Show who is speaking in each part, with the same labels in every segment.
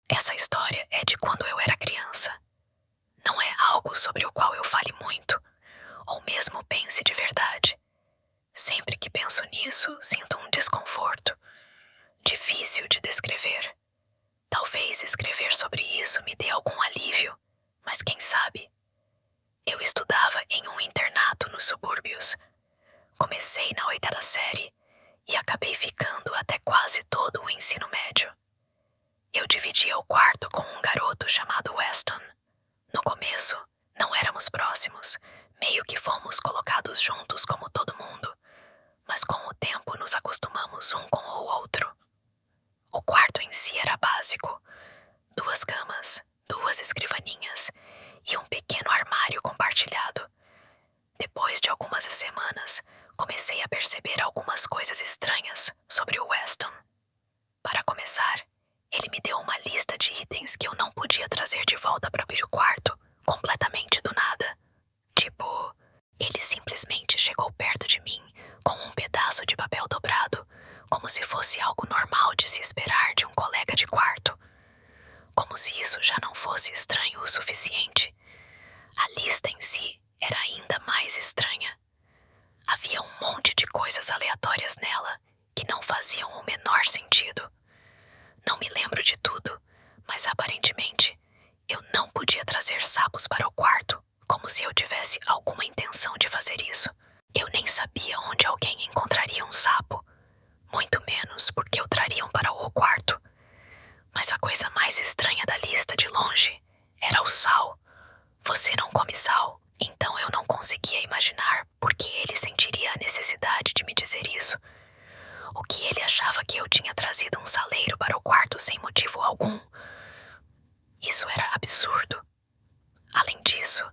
Speaker 1: Essa história é de quando eu era criança. Não é algo sobre o qual eu fale muito, ou mesmo pense de verdade. Sempre que penso nisso, sinto um desconforto, difícil de descrever. Talvez escrever sobre isso me dê algum alívio, mas quem sabe? Eu estudava em um internato nos subúrbios. Comecei na 8ª série e acabei ficando até quase todo o ensino médio. Eu dividia o quarto com um garoto chamado Weston. No começo, não éramos próximos, meio que fomos colocados juntos como todo mundo, mas com o tempo nos acostumamos um com o outro. O quarto em si era básico: 2 camas, 2 escrivaninhas e um pequeno armário compartilhado. Depois de algumas semanas, comecei a perceber algumas coisas estranhas sobre o Weston. Para começar, ele me deu uma lista de itens que eu não podia trazer de volta para o quarto, completamente do nada. Tipo, ele simplesmente chegou perto de mim com um pedaço de papel dobrado, como se fosse algo normal de se esperar de um colega de quarto. Como se isso já não fosse estranho o suficiente. A lista em si era ainda mais estranha. Havia um monte de coisas aleatórias nela que não faziam o menor sentido. Não me lembro de tudo, mas aparentemente eu não podia trazer sapos para o quarto, como se eu tivesse alguma intenção de fazer isso. Eu nem sabia onde alguém encontraria um sapo, muito menos porque eu traria um para o quarto. Mas a coisa mais estranha da lista, de longe, era o sal. Você não come sal, então eu não conseguia imaginar por que ele sentiria a necessidade de me dizer isso. O que ele achava que eu tinha trazido um saleiro para o quarto sem motivo algum? Isso era absurdo. Além disso,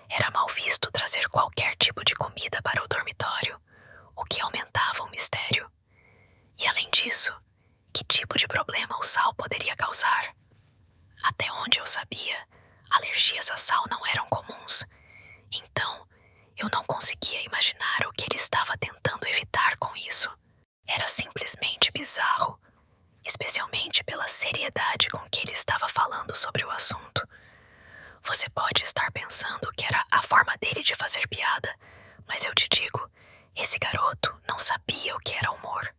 Speaker 1: era mal visto trazer qualquer tipo de comida para o dormitório, o que aumentava o mistério. E além disso, que tipo de problema o sal poderia causar? Até onde eu sabia, alergias a sal não eram comuns. Então, eu não conseguia imaginar o que ele estava tentando evitar com isso. Era simplesmente bizarro, especialmente pela seriedade com que ele estava falando sobre o assunto. Você pode estar pensando que era a forma dele de fazer piada, mas eu te digo, esse garoto não sabia o que era humor.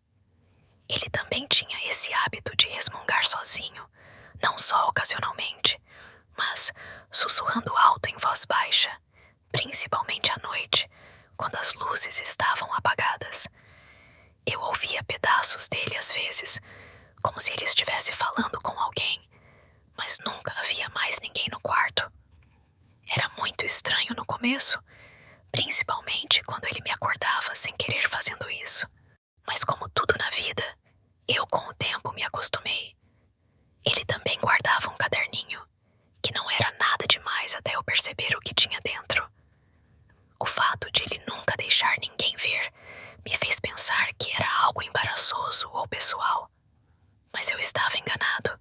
Speaker 1: Ele também tinha esse hábito de resmungar sozinho, não só ocasionalmente, mas sussurrando alto em voz baixa, principalmente à noite, quando as luzes estavam apagadas. Eu ouvia pedaços dele às vezes, como se ele estivesse falando com alguém, mas nunca havia mais ninguém no quarto. Era muito estranho no começo, principalmente quando ele me acordava sem querer fazendo isso. Mas como tudo na vida, eu com o tempo me acostumei. Ele também guardava um caderninho, que não era nada demais até eu perceber o que tinha dentro. O fato de ele nunca deixar ninguém ver me fez pensar que era algo embaraçoso ou pessoal. Mas eu estava enganado.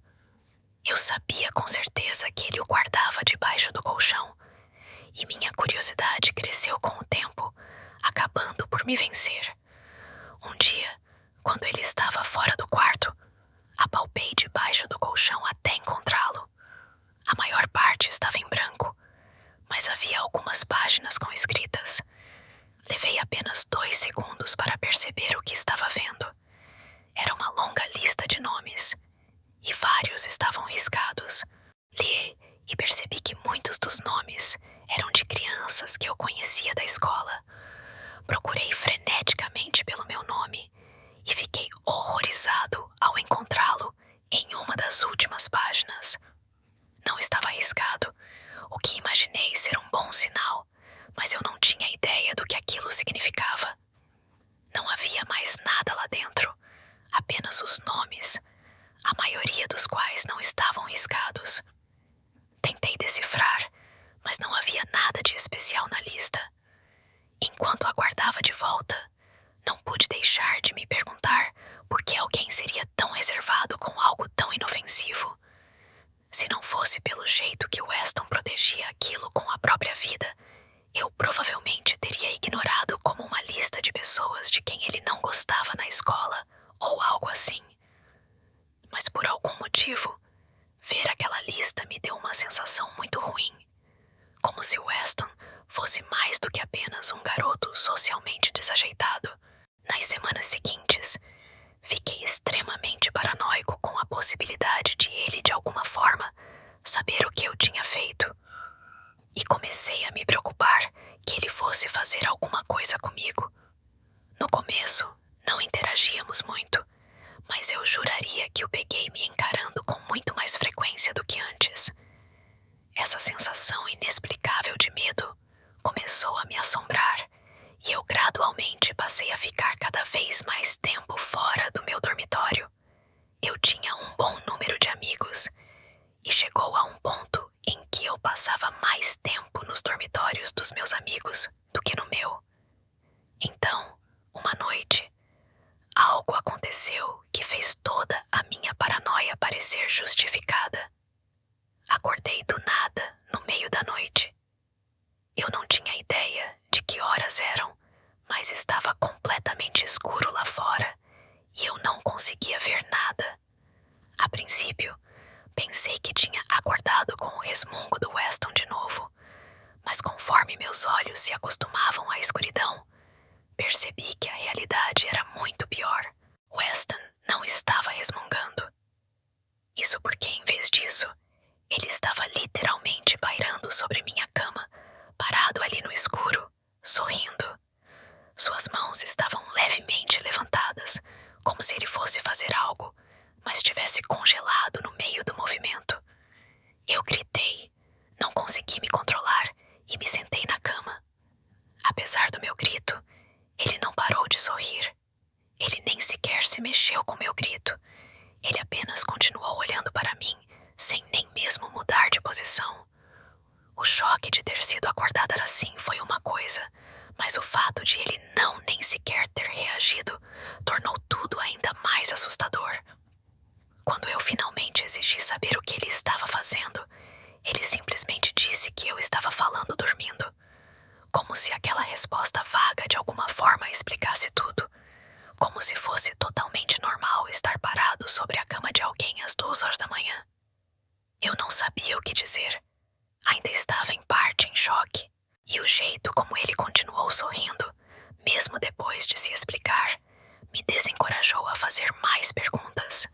Speaker 1: Eu sabia com certeza que ele o guardava debaixo do colchão, e minha curiosidade cresceu com o tempo, acabando por me vencer. Um dia, quando ele estava fora do quarto, apalpei debaixo do colchão até encontrá-lo. A maior parte estava em branco, mas havia algumas páginas com escritas. Levei apenas 2 segundos para perceber o que estava vendo. Era uma longa lista de nomes, e vários estavam riscados. Li e percebi que muitos dos nomes eram de crianças que eu conhecia da escola. Procurei freneticamente pelo meu nome e fiquei horrorizado ao encontrá-lo em uma das últimas páginas. Não estava riscado, o que imaginei ser um bom sinal, mas eu não tinha ideia do que aquilo significava. Não havia mais nada lá dentro, apenas os nomes, a maioria dos quais não estavam riscados. Tentei decifrar, mas não havia nada de especial na lista. Enquanto aguardava de volta, não pude deixar de me perguntar por que alguém seria tão reservado com algo tão inofensivo. Se não fosse pelo jeito que Weston protegia aquilo com a própria vida, eu provavelmente teria ignorado como uma lista de pessoas de quem ele não gostava na escola ou algo assim. Mas por algum motivo, ver estilo socialmente desajeitado. Nas semanas seguintes, fiquei extremamente paranoico com a possibilidade de ele, de alguma forma, saber o que eu tinha feito. E comecei a me preocupar que ele fosse fazer alguma coisa comigo. No começo, não interagíamos muito, mas eu juraria que o peguei me encarando com muito mais frequência do que antes. Essa sensação inexplicável de medo começou a me assombrar e eu gradualmente passei a ficar cada vez mais tempo fora do meu dormitório. Eu tinha um bom número de amigos e chegou a um ponto em que eu passava mais tempo nos dormitórios dos meus amigos do que no meu. Então, uma noite, algo aconteceu que fez toda a minha paranoia parecer justificada. Acordei do nada no meio da noite. Eu não tinha ideia de que horas eram, mas estava completamente escuro lá fora e eu não conseguia ver nada. A princípio, pensei que tinha acordado com o resmungo do Weston de novo, mas conforme meus olhos se acostumavam à escuridão, percebi que a realidade era muito pior. Weston não estava resmungando. Isso porque, em vez disso, ele estava literalmente pairando sobre minha cama, parado ali no escuro, sorrindo. Suas mãos estavam levemente levantadas, como se ele fosse fazer algo, mas estivesse congelado no meio do movimento. Eu gritei, não consegui me controlar e me sentei na cama. Apesar do meu grito, ele não parou de sorrir. Ele nem sequer se mexeu com meu grito. Ele apenas continuou olhando para mim, sem nem mesmo mudar de posição. O choque de ter sido acordado assim foi uma coisa, mas o fato de ele não nem sequer ter reagido tornou tudo ainda mais assustador. Quando eu finalmente exigi saber o que ele estava fazendo, ele simplesmente disse que eu estava falando dormindo, como se aquela resposta vaga de alguma forma explicasse tudo, como se fosse totalmente normal estar parado sobre a cama de alguém às 2 horas da manhã. Eu não sabia o que dizer. Ainda estava em parte em choque, e o jeito como ele continuou sorrindo, mesmo depois de se explicar, me desencorajou a fazer mais perguntas.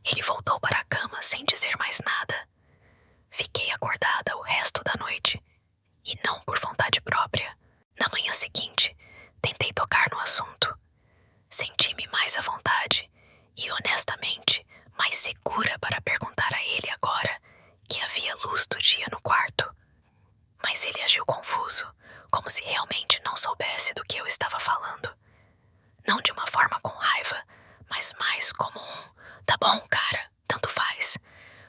Speaker 1: Ele voltou para a cama sem dizer mais nada. Fiquei acordada o resto da noite, e não por vontade própria. Na manhã seguinte, tentei tocar no assunto. Senti-me mais à vontade e, honestamente, mais segura para perguntar a ele agora que havia luz do dia no quarto. Mas ele agiu confuso, como se realmente não soubesse do que eu estava falando. Não de uma forma com raiva, mas mais como tá bom, cara, tanto faz.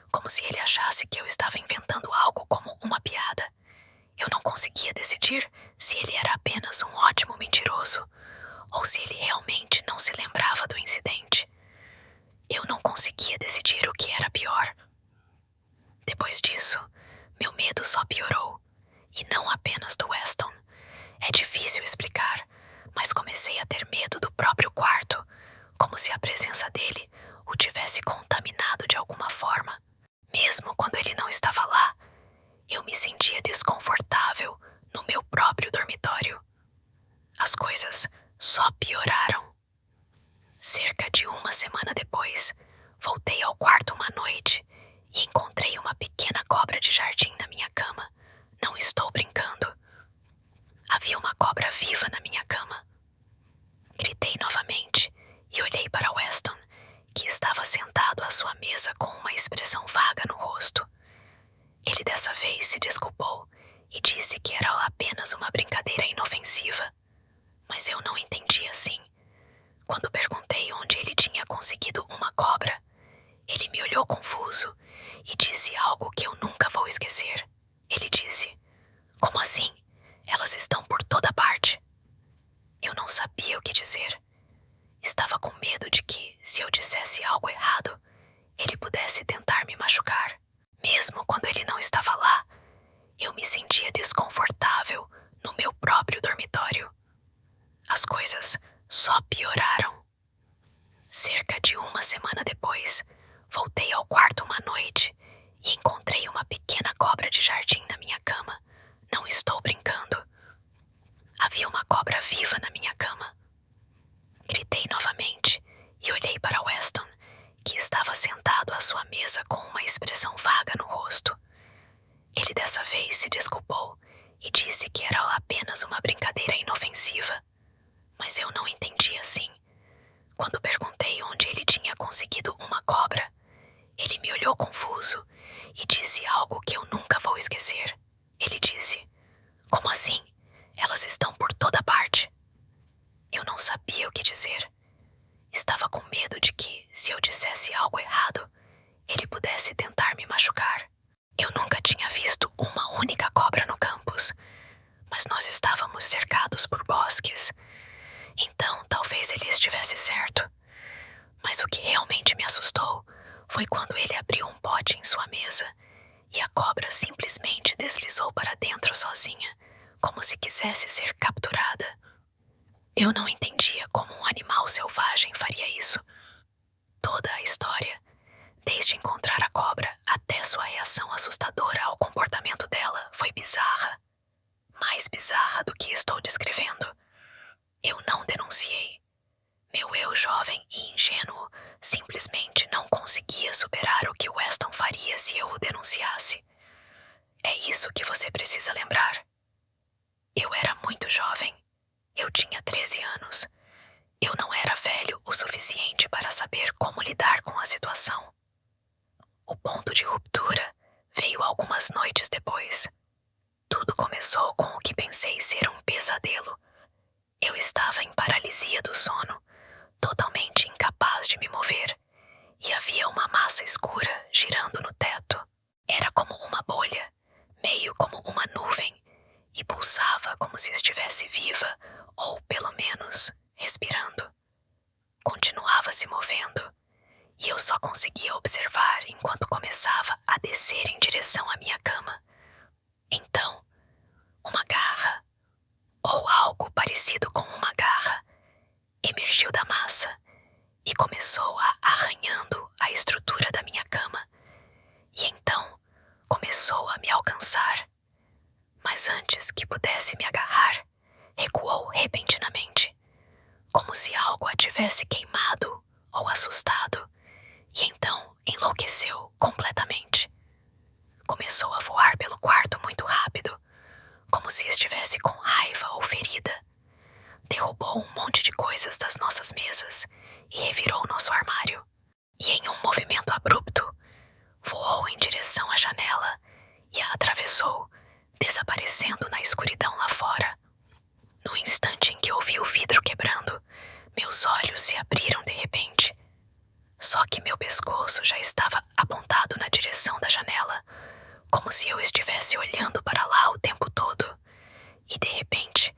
Speaker 1: Como se ele achasse que eu estava inventando algo como uma piada. Eu não conseguia decidir se ele era apenas um ótimo mentiroso ou se ele realmente não se lembrava do incidente. Eu não conseguia decidir o que era pior. Depois disso, meu medo só piorou. E não apenas do Weston. É difícil explicar, mas comecei a ter medo do próprio quarto, como se a presença dele o tivesse contaminado de alguma forma. Mesmo quando ele não estava lá, eu me sentia desconfortável no meu próprio dormitório. As coisas só pioraram. Cerca de uma semana depois, voltei ao quarto uma noite e encontrei uma pequena cobra de jardim na minha cama. Não estou brincando. Havia uma cobra viva na minha cama. Gritei novamente e olhei para Weston, que estava sentado à sua mesa com uma expressão vaga no rosto. Ele dessa vez se desculpou e disse que era apenas uma brincadeira inofensiva. Mas eu não entendi assim. Quando perguntei onde ele tinha conseguido uma cobra, ele me olhou confuso e disse algo que eu nunca vou esquecer. Ele disse: "Como assim? Elas estão por toda parte." Eu não sabia o que dizer. Estava com medo de que, se eu dissesse algo errado, ele pudesse tentar me machucar. Mesmo quando ele não estava lá, eu me sentia desconfortável no meu próprio dormitório. As coisas só pioraram. Cerca de uma semana depois, voltei ao quarto uma noite e encontrei uma pequena cobra de jardim na minha cama. Não estou brincando. Havia uma cobra mesa com uma expressão vaga no rosto. Ele dessa vez se desculpou e disse que era apenas uma brincadeira inofensiva. Mas eu não entendi assim. Quando perguntei onde ele tinha conseguido uma cobra, ele me olhou confuso e disse algo que eu nunca vou esquecer. Ele disse: "Como assim? Elas estão por toda parte." Eu não sabia o que dizer. Estava com medo de que, se eu dissesse algo errado, ele pudesse tentar me machucar. Eu nunca tinha visto uma única cobra no campus, mas nós estávamos cercados por bosques. Então, talvez ele estivesse certo. Mas o que realmente me assustou foi quando ele abriu um pote em sua mesa e a cobra simplesmente deslizou para dentro sozinha, como se quisesse ser capturada. Eu não entendia como um animal selvagem faria isso. Toda a história, desde encontrar a cobra até sua reação assustadora ao comportamento dela, foi bizarra. Mais bizarra do que estou descrevendo. Eu não denunciei. Meu eu jovem e ingênuo simplesmente não conseguia superar o que Weston faria se eu o denunciasse. É isso que você precisa lembrar. Eu era muito jovem. Eu tinha 13 anos. Eu não era velho o suficiente para saber como lidar com a situação. O ponto de ruptura veio algumas noites depois. Tudo começou com o que pensei ser um pesadelo. Eu estava em paralisia do sono, totalmente incapaz de me mover, e havia uma massa escura girando no teto. Era como uma bolha, meio como uma nuvem, e pulsava como se estivesse viva, ou pelo menos respirando. Continuava se movendo, e eu só conseguia observar enquanto começava a descer em direção à minha cama. Então, uma garra, ou algo parecido com uma garra, emergiu da massa e começou a arranhando a estrutura da minha cama. E então começou a me alcançar. Mas antes que pudesse me agarrar, recuou repentinamente, como se algo a tivesse queimado ou assustado, e então enlouqueceu completamente. Começou a voar pelo quarto muito rápido, como se estivesse com raiva ou ferida. Derrubou um monte de coisas das nossas mesas e revirou nosso armário. E em um movimento abrupto, voou em direção à janela e a atravessou, desaparecendo na escuridão lá fora. No instante em que ouvi o vidro quebrando, meus olhos se abriram de repente. Só que meu pescoço já estava apontado na direção da janela, como se eu estivesse olhando para lá o tempo todo. E de repente,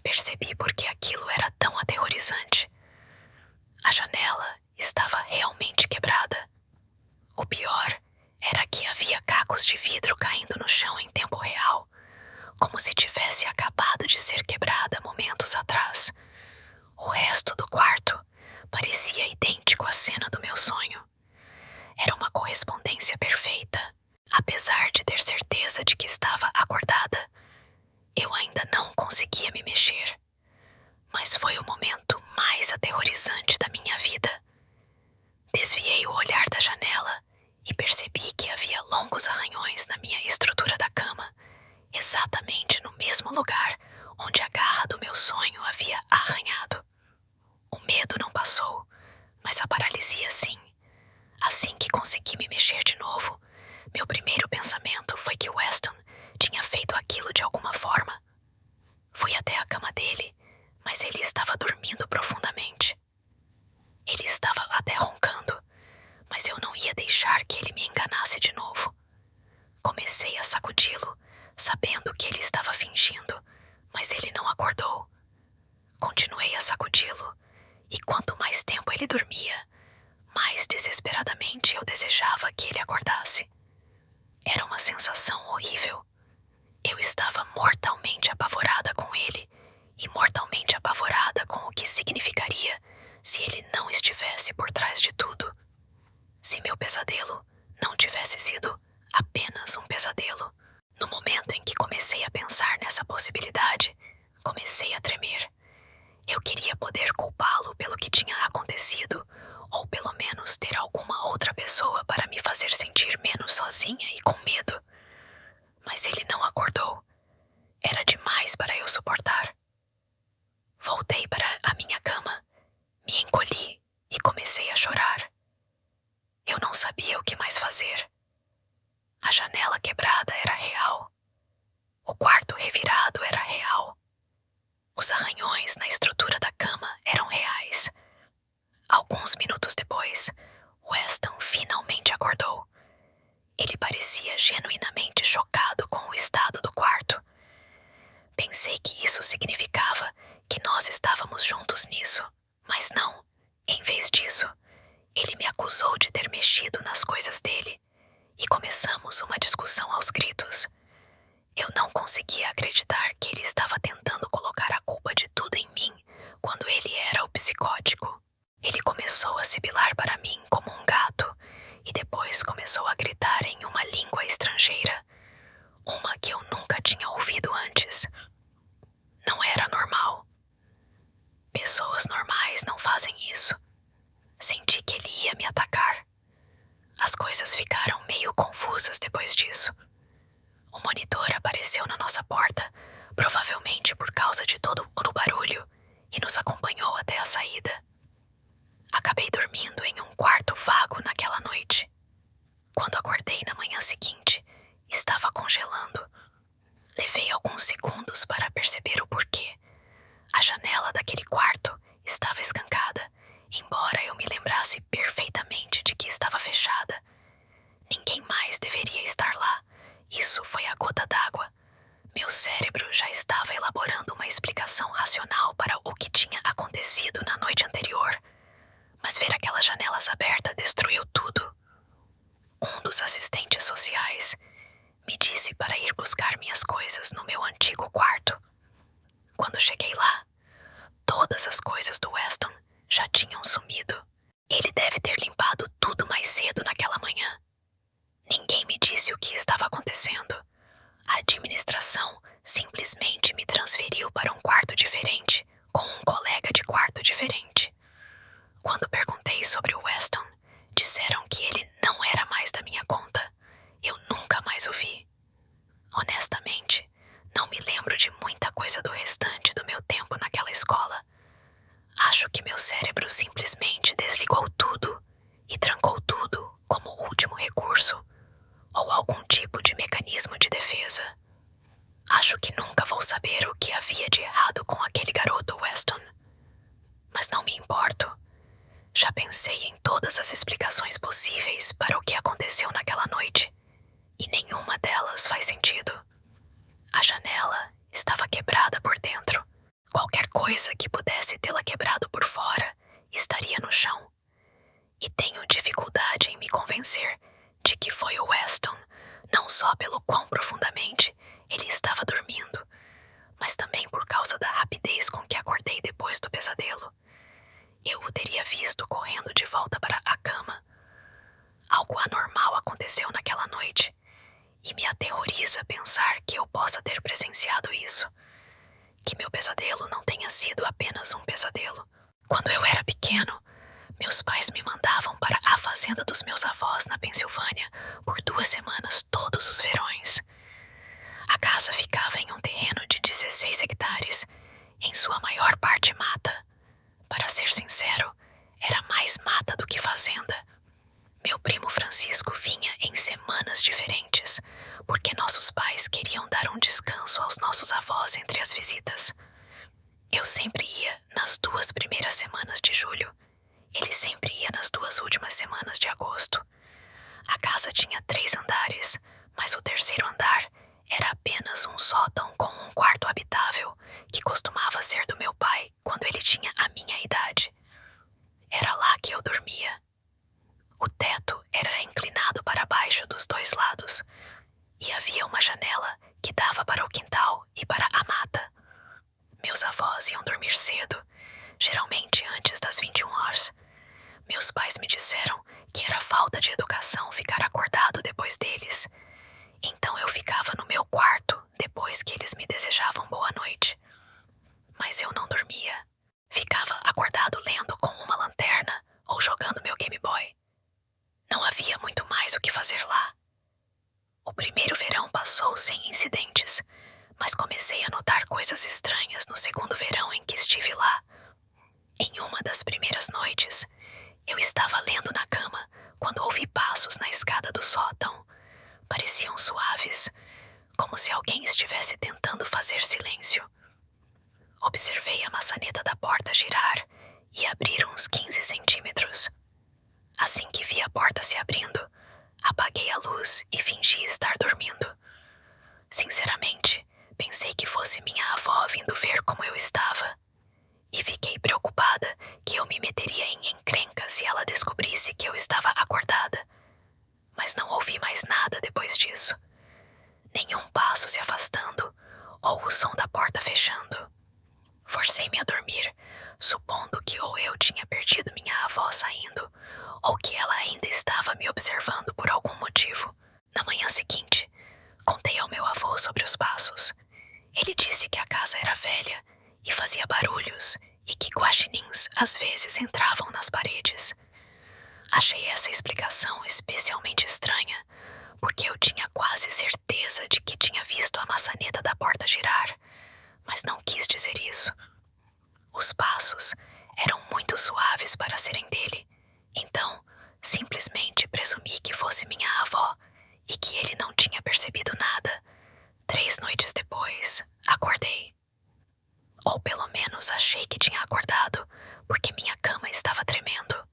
Speaker 1: percebi por que aquilo era tão aterrorizante. A janela estava realmente quebrada. O pior era que havia cacos de vidro caindo no chão em tempo real, como se tivesse acabado de ser quebrada momentos atrás. O resto do quarto parecia idêntico à cena do meu sonho. Era uma correspondência perfeita. Apesar de ter certeza de que estava acordada, eu ainda não conseguia me mexer. Mas foi o momento mais aterrorizante da minha vida. Desviei o olhar da janela e percebi que havia longos arranhões na minha estrutura da cama, exatamente no mesmo lugar onde a garra do meu sonho havia arranhado. O medo não passou, mas a paralisia sim. Assim que consegui me mexer de novo, meu primeiro pensamento foi que Weston tinha feito aquilo de alguma forma. Fui até a cama dele, mas ele estava dormindo profundamente. Ele estava até roncando, mas eu não ia deixar que ele me enganasse de novo. Comecei a sacudi-lo, sabendo que ele estava fingindo, mas ele não acordou. Continuei a sacudi-lo, e quanto mais tempo ele dormia, mais desesperadamente eu desejava que ele acordasse. Era uma sensação horrível. Eu estava mortalmente apavorada com ele e mortalmente apavorada com o que significaria se ele não estivesse por trás de tudo. Se meu pesadelo não tivesse sido apenas um pesadelo. No momento em que comecei a pensar nessa possibilidade, comecei a tremer. Eu queria poder culpá-lo pelo que tinha acontecido, ou pelo menos ter alguma outra pessoa para me fazer fazer. A janela quebrada era real. O quarto revirado era real. Os arranhões na estrutura da cama eram reais. Alguns minutos depois, Weston finalmente acordou. Ele parecia genuinamente chocado com o estado do quarto. Pensei que isso significava que nós estávamos juntos nisso, mas não. Em vez disso, ele me acusou de ter mexido nas coisas dele e começamos uma discussão aos gritos. Eu não conseguia acreditar que ele estava tentando colocar a culpa de tudo em mim quando ele era o psicótico. Ele começou a sibilar para mim como um gato e depois começou a gritar em uma língua estrangeira, uma que eu nunca tinha ouvido antes. Não era normal. Pessoas normais não fazem isso. Senti que ele ia me atacar. As coisas ficaram meio confusas depois disso. O monitor apareceu na nossa porta, provavelmente por causa de todo o barulho, e nos acompanhou até a saída. Acabei dormindo em um quarto vago naquela noite. Quando acordei na manhã seguinte, estava congelando. Levei alguns segundos para perceber o porquê. A janela daquele quarto estava escancada, embora eu me lembrasse perfeitamente de que estava fechada. Ninguém mais deveria estar lá. Isso foi a gota d'água. Meu cérebro já estava elaborando uma explicação racional para o que tinha acontecido na noite anterior. Mas ver aquelas janelas abertas destruiu tudo. Um dos assistentes sociais me disse para ir buscar minhas coisas no meu antigo quarto. Quando cheguei lá, todas as coisas do Weston já tinham sumido. Ele deve ter limpado tudo mais cedo naquela manhã. Ninguém me disse o que estava acontecendo. A administração simplesmente me transferiu para um quarto diferente, com um colega de quarto diferente. Quando perguntei sobre o Weston, disseram que ele não era mais da minha conta. Eu nunca mais o vi. Honestamente, não me lembro de muita coisa do restante do meu tempo naquela escola. Acho que meu cérebro simplesmente desligou tudo e trancou tudo como último recurso, ou algum tipo de mecanismo de defesa. Acho que nunca vou saber o que havia de errado com aquele garoto Weston. Mas não me importo. Já pensei em todas as explicações possíveis para o que aconteceu naquela noite, e nenhuma delas faz sentido. A janela estava quebrada por dentro. Qualquer coisa que pudesse tê-la quebrado por fora estaria no chão. E tenho dificuldade em me convencer de que foi o Weston, não só pelo quão profundamente ele estava dormindo, mas também por causa da rapidez com que acordei depois do pesadelo. Eu o teria visto correndo de volta para a cama. Algo anormal aconteceu naquela noite, e me aterroriza pensar que eu possa ter presenciado isso. Que meu pesadelo não tenha sido apenas um pesadelo. Quando eu era pequeno, meus pais me mandavam para a fazenda dos meus avós na Pensilvânia por 2 semanas todos os verões. A casa ficava em um terreno de 16 hectares, em sua maior parte mata. Para ser sincero, era mais mata do que fazenda. Meu primo Francisco vinha em semanas diferentes, porque nossos pais queriam dar um descanso aos nossos avós entre as visitas. Eu sempre ia nas 2 primeiras semanas de julho. Ele sempre ia nas 2 últimas semanas de agosto. A casa tinha 3 andares, mas o terceiro andar era apenas um sótão com um quarto habitável, que costumava ser do meu pai quando ele tinha a minha idade. Era lá que eu dormia. O teto era inclinado para baixo dos 2 lados, e havia uma janela que dava para o quintal e para a mata. Meus avós iam dormir cedo, geralmente antes das 21 horas. Meus pais me disseram que era falta de educação ficar acordado depois deles. Então eu ficava no meu quarto depois que eles me desejavam boa noite. Mas eu não dormia. Ficava acordado lendo com uma lanterna ou jogando meu Game Boy. Não havia muito mais o que fazer lá. O primeiro verão passou sem incidentes, mas comecei a notar coisas estranhas no segundo verão em que estive lá. Em uma das primeiras noites, Eu estava lendo na cama quando ouvi passos na escada do sótão. Pareciam suaves, como se alguém estivesse tentando fazer silêncio. Observei a maçaneta da porta girar e abrir uns 15 centímetros. Assim que vi a porta se abrindo, apaguei a luz e fingi estar dormindo. Sinceramente, pensei que fosse minha avó vindo ver como eu estava. E fiquei preocupada que eu me meteria em encrenca se ela descobrisse que eu estava acordada. Mas não ouvi mais nada depois disso. Nenhum passo se afastando ou o som da porta fechando. Forcei-me a dormir, supondo que ou eu tinha perdido minha avó saindo, ou que ela ainda estava me observando por algum motivo. Na manhã seguinte, contei ao meu avô sobre os passos. Ele disse que a casa era velha e fazia barulhos e que guaxinins às vezes entravam nas paredes. Achei essa explicação especialmente estranha, porque eu tinha quase certeza de que tinha visto a maçaneta da porta girar, mas não quis dizer isso. Os passos eram muito suaves para serem dele, então simplesmente presumi que fosse minha avó e que ele não tinha percebido nada. 3 noites depois, acordei. Ou pelo menos achei que tinha acordado, porque minha cama estava tremendo.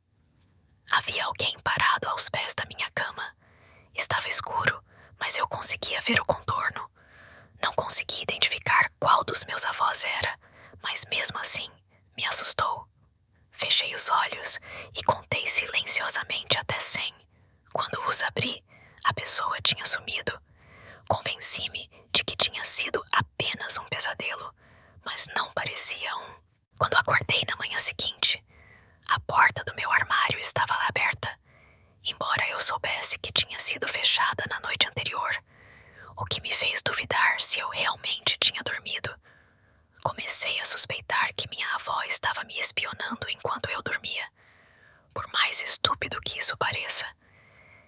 Speaker 1: Havia alguém parado aos pés da minha cama. Estava escuro, mas eu conseguia ver o contorno. Não consegui identificar qual dos meus avós era, mas mesmo assim me assustou. Fechei os olhos e contei silenciosamente até 100. Quando os abri, a pessoa tinha sumido. Convenci-me de que tinha sido apenas um pesadelo, mas não parecia um. Quando acordei na manhã seguinte, a porta do meu armário estava aberta, embora eu soubesse que tinha sido fechada na noite anterior, o que me fez duvidar se eu realmente tinha dormido. Comecei a suspeitar que minha avó estava me espionando enquanto eu dormia. Por mais estúpido que isso pareça,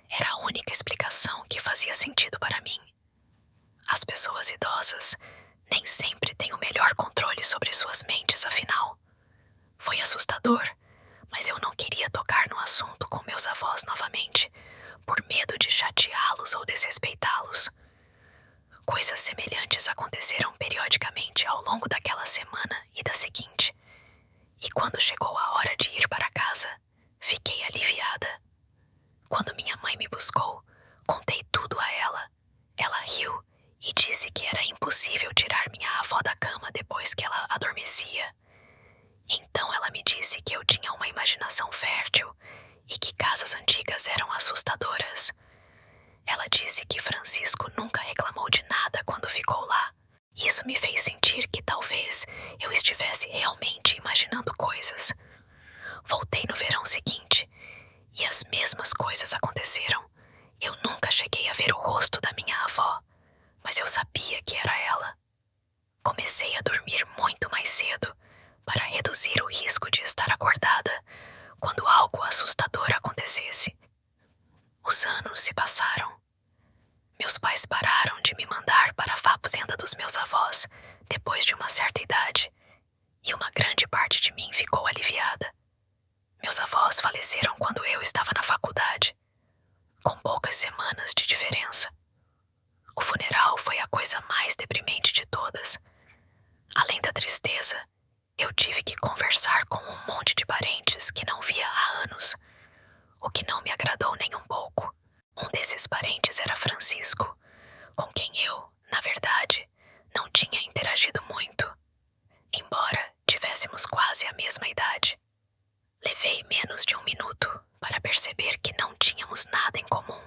Speaker 1: era a única explicação que fazia sentido para mim. As pessoas idosas nem sempre têm o melhor controle sobre suas mentes, afinal. Foi assustador, mas eu não queria tocar no assunto com meus avós novamente, por medo de chateá-los ou desrespeitá-los. Coisas semelhantes aconteceram periodicamente ao longo daquela semana e da seguinte. E quando chegou a hora de ir para casa, fiquei aliviada. Quando minha mãe me buscou, contei tudo a ela. Ela riu e disse que era impossível tirar minha avó da cama depois que ela adormecia. Então ela me disse que eu tinha uma imaginação fértil e que casas antigas eram assustadoras. Ela disse que Francisco nunca reclamou de nada quando ficou lá. Isso me fez sentir que talvez eu estivesse realmente imaginando coisas. Voltei no verão seguinte e as mesmas coisas aconteceram. Eu nunca cheguei a ver o rosto da minha avó, mas eu sabia que era ela. Comecei a dormir muito mais cedo para reduzir o risco de estar acordada quando algo assustador acontecesse. Os anos se passaram. Meus pais pararam de me mandar para a fazenda dos meus avós depois de uma certa idade, e uma grande parte de mim ficou aliviada. Meus avós faleceram quando eu estava na faculdade, com poucas semanas de diferença. O funeral foi a coisa mais deprimente de todas. Além da tristeza, eu tive que conversar com um monte de parentes que não via há anos, o que não me agradou nem um pouco. Um desses parentes era Francisco, com quem eu, na verdade, não tinha interagido muito, embora tivéssemos quase a mesma idade. Levei menos de 1 minuto para perceber que não tínhamos nada em comum.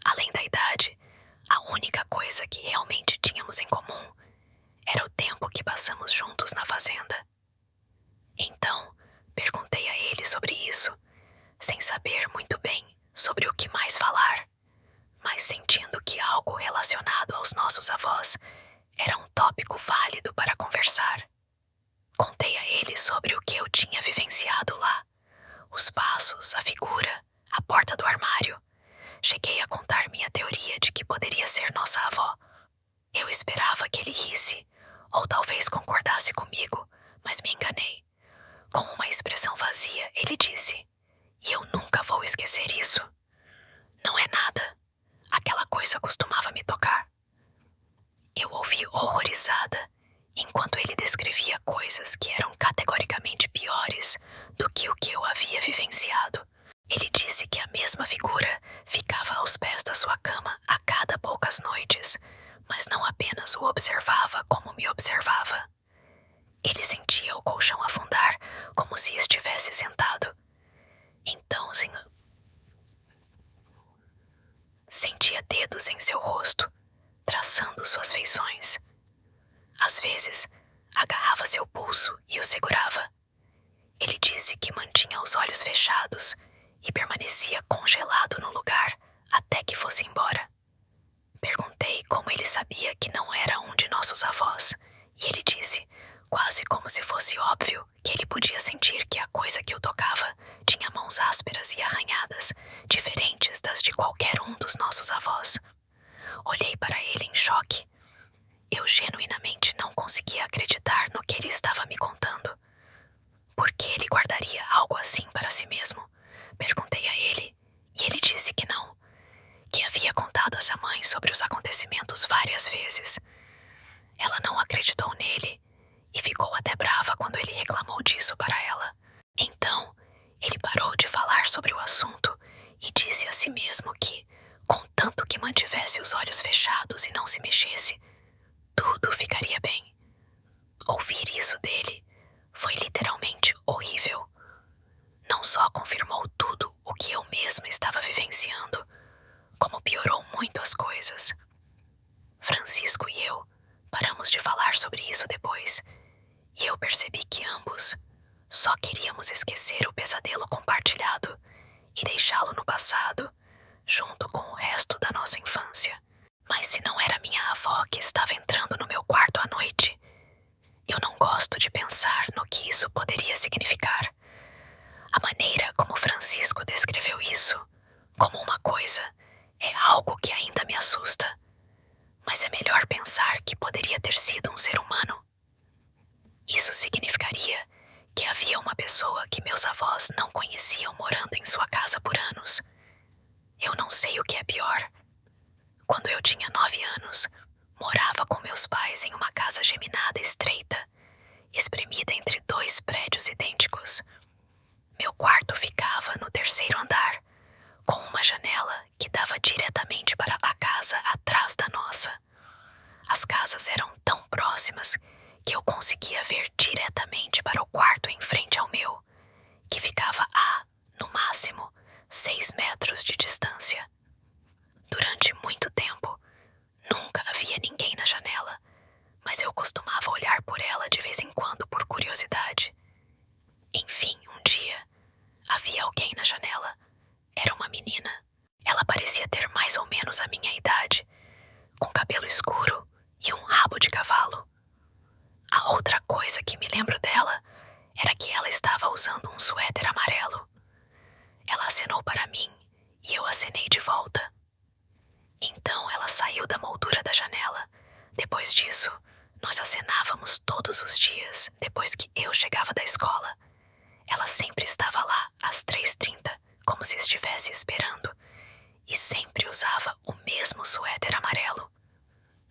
Speaker 1: Além da idade, a única coisa que realmente tínhamos em comum era o tempo que passamos juntos na fazenda. Então, perguntei a ele sobre isso, sem saber muito bem sobre o que mais falar, mas sentindo que algo relacionado aos nossos avós era um tópico válido para conversar. Contei a ele sobre o que eu tinha vivenciado lá, os passos, a figura, a porta do armário. Cheguei a contar minha teoria de que poderia ser nossa avó. Eu esperava que ele risse, ou talvez concordasse comigo, mas me enganei. Com uma expressão vazia, ele disse: E eu nunca vou esquecer isso. Não é nada. Aquela coisa costumava me tocar. Eu ouvi horrorizada enquanto ele descrevia coisas que eram categoricamente piores do que o que eu havia vivenciado. Ele disse que a mesma figura ficava aos pés da sua cama a cada poucas noites, mas não apenas o observava como me observava. Ele sentia o colchão afundar como se estivesse sentado. Então, sentia dedos em seu rosto, traçando suas feições. Às vezes, agarrava seu pulso e o segurava. Ele disse que mantinha os olhos fechados e permanecia congelado no lugar até que fosse embora. Perguntei como ele sabia que não era um de nossos avós, e ele disse, quase como se fosse óbvio, que ele podia sentir que a coisa que o tocava tinha mãos ásperas e arranhadas, diferentes das de qualquer um dos nossos avós. Olhei para ele em choque. Eu genuinamente não conseguia acreditar no que ele estava me contando. Por que ele guardaria algo assim para si mesmo? Perguntei a ele, e ele disse que não, que havia contado a sua mãe sobre os acontecimentos várias vezes. Ela não acreditou nele e ficou até brava quando ele reclamou disso para ela. Então, ele parou de falar sobre o assunto e disse a si mesmo que, contanto que mantivesse os olhos fechados e não se mexesse, tudo ficaria bem. Ouvir isso dele foi literalmente horrível. Não só confirmou tudo o que eu mesma estava vivenciando, como piorou muito as coisas. Francisco e eu paramos de falar sobre isso depois, e eu percebi que ambos só queríamos esquecer o pesadelo compartilhado e deixá-lo no passado, junto com o resto da nossa infância. Mas se não era minha avó que estava entrando no meu quarto à noite, eu não gosto de pensar no que isso poderia significar. A maneira como Francisco descreveu isso, como uma coisa, é algo que ainda me assusta. Mas é melhor pensar que poderia ter sido um ser humano. Isso significaria que havia uma pessoa que meus avós não conheciam morando em sua casa por anos. Eu não sei o que é pior. Quando eu tinha 9 anos, morava com meus pais em uma casa geminada estreita, espremida entre 2 prédios idênticos. Meu quarto ficava no 3º andar, com uma janela que dava diretamente para a casa atrás da nossa. As casas eram tão próximas que eu conseguia ver diretamente para o quarto em frente ao meu, que ficava no máximo, 6 metros de distância. Durante muito tempo, nunca havia ninguém na janela, mas eu costumava olhar por ela de vez em quando por curiosidade. Enfim, um dia, havia alguém na janela. Era uma menina. Ela parecia ter mais ou menos a minha idade, com cabelo escuro e um rabo de cavalo. A outra coisa que me lembro dela era que ela estava usando um suéter amarelo. Ela acenou para mim e eu acenei de volta. Então ela saiu da moldura da janela. Depois disso, nós acenávamos todos os dias depois que eu chegava da escola. Ela sempre estava lá às 3h30, como se estivesse esperando, e sempre usava o mesmo suéter amarelo.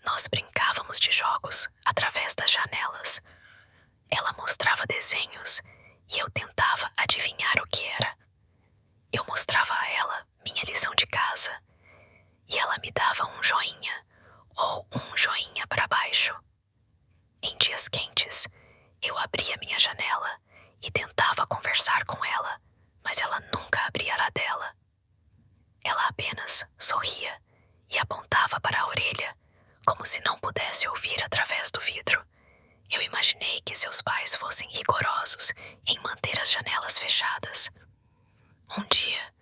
Speaker 1: Nós brincávamos de jogos através das janelas. Ela mostrava desenhos e eu tentava adivinhar o que era. Eu mostrava a ela minha lição de casa e ela me dava um joinha ou um joinha para baixo. Em dias quentes, eu abria minha janela e tentava conversar com ela, mas ela nunca abria a dela. Ela apenas sorria e apontava para a orelha, como se não pudesse ouvir através do vidro. Eu imaginei que seus pais fossem rigorosos em manter as janelas fechadas. Um dia,